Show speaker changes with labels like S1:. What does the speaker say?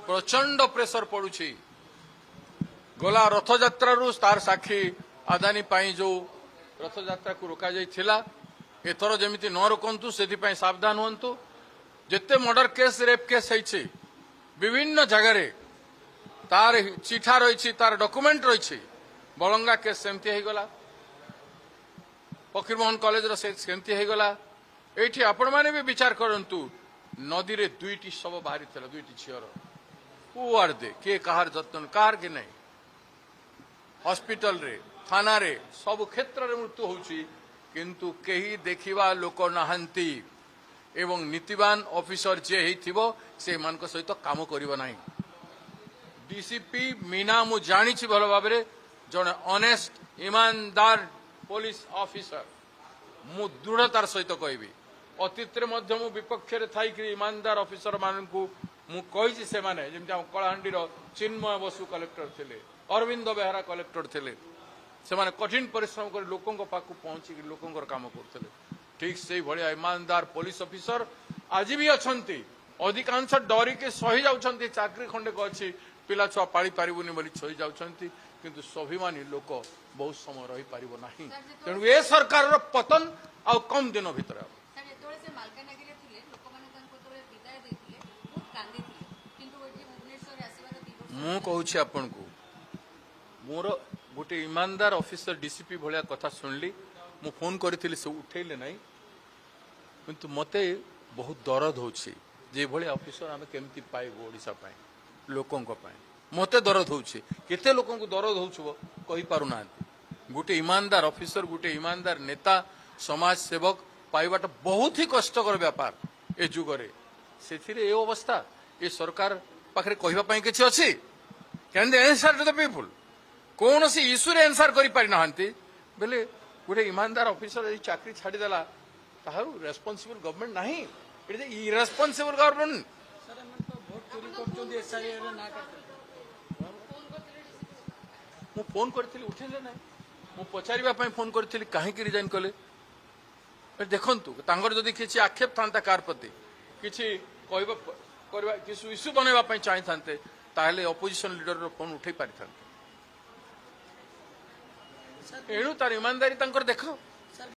S1: प्रचंड प्रेसर पड़ुछि गला रथयात्रु तार साक्षी आदानी जो रथयात्रा को रोक जाइथिला एथर जमिति न रोकंतु से सावधान हुंतु जिते मर्डर केस रेप केस है विभिन्न जगार तार चिठा रही तार डॉक्यूमेंट रही बलंगा केस सेमती हो गला फकीरमोहन कॉलेज सेमती हो गला एठी आपण माने भी विचार करंतु नदी रे दुईटी शव बाहरी थिला दुईटी झियर हु आर दे के कहार जतन कहार के नहीं हॉस्पिटल रे थाना रे सब क्षेत्र रे मृत्यु होउची किंतु केही देखिबा लोक नाहंती एवं नीतिवान ऑफिसर जे हेथिबो से मान को सहित काम करिवो नाही डीसीपी मीना मु जानिछि भलो भाबरे जने ऑनेस्ट ईमानदार पुलिस ऑफिसर मु दृढ़तार सहित कहबी अतीत रे मध्य मु विपक्ष रे थाई कि ईमानदार ऑफिसर मानकु मु कहिछि से माने जेमति हम कलाहांडी रो चिन्मय बसु कलेक्टर थिले अरविंद बेहरा कलेक्टर थिले से माने कठिन परिश्रम कर लोकन को पाकु पहुंची लोकन काम करथिले ठीक से भलिया ईमानदार पुलिस ऑफिसर आज भी अछंती अधिकांश डरी के सही जाउछंती चाकरी खंडे को अछि पिला छुआ पाली पारिबुनी बोली सही जाउछंती किंतु स्वाभिमानी लोक बहुत समय रही पारिबो नाही तेणु ए सरकार रो पतन आ कम दिन भितर मु कहूछि आपन को मोर गोटे ईमानदार ऑफिसर डीसीपी भलिया कथा सुनली मु फोन करथिली से उठेले नाही किंतु मते बहुत दर्द होछि जे भलिया ऑफिसर आमे केमति पाइबो ओडिसा पाए लोकन को पाए मते दर्द होछि केते लोकन को दर्द होछबो कहि पारु ना गोटे ईमानदार ऑफिसर गोटे ईमानदार नेता समाज सेवक पाइबाटा बहुत ही कष्टकर व्यापार ए जुगरे सेथिरे ए अवस्था ए सरकार पाखरे कहिबा पई किछि अछि can they answer to the people कौन सी इश्यू रे आंसर करि पारि नाहंती बेले गोटे ईमानदार ऑफिसर ए चाकरी छाडी देला ताहारु रेस्पोंसिबल गवर्नमेंट नाही इट इज इरेस्पोंसिबल गवर्नमेंट सर हम तो वोट चोरी करचोंदी एसआईआर रे ना करते मु फोन करथिली उठेले नाही मु पचारिबा पई फोन करथिली काहे कि रिजाइन कले देखंतु तांगर जदी किछि आक्षेप थांता कार प्रति किछि कहबा करबा किछु इश्यू बनेबा पई चाहि थांते ताहले ऑपोजिशन लीडर रो फोन उठै पारि थांते एणु तार ईमानदारी तांकर देखो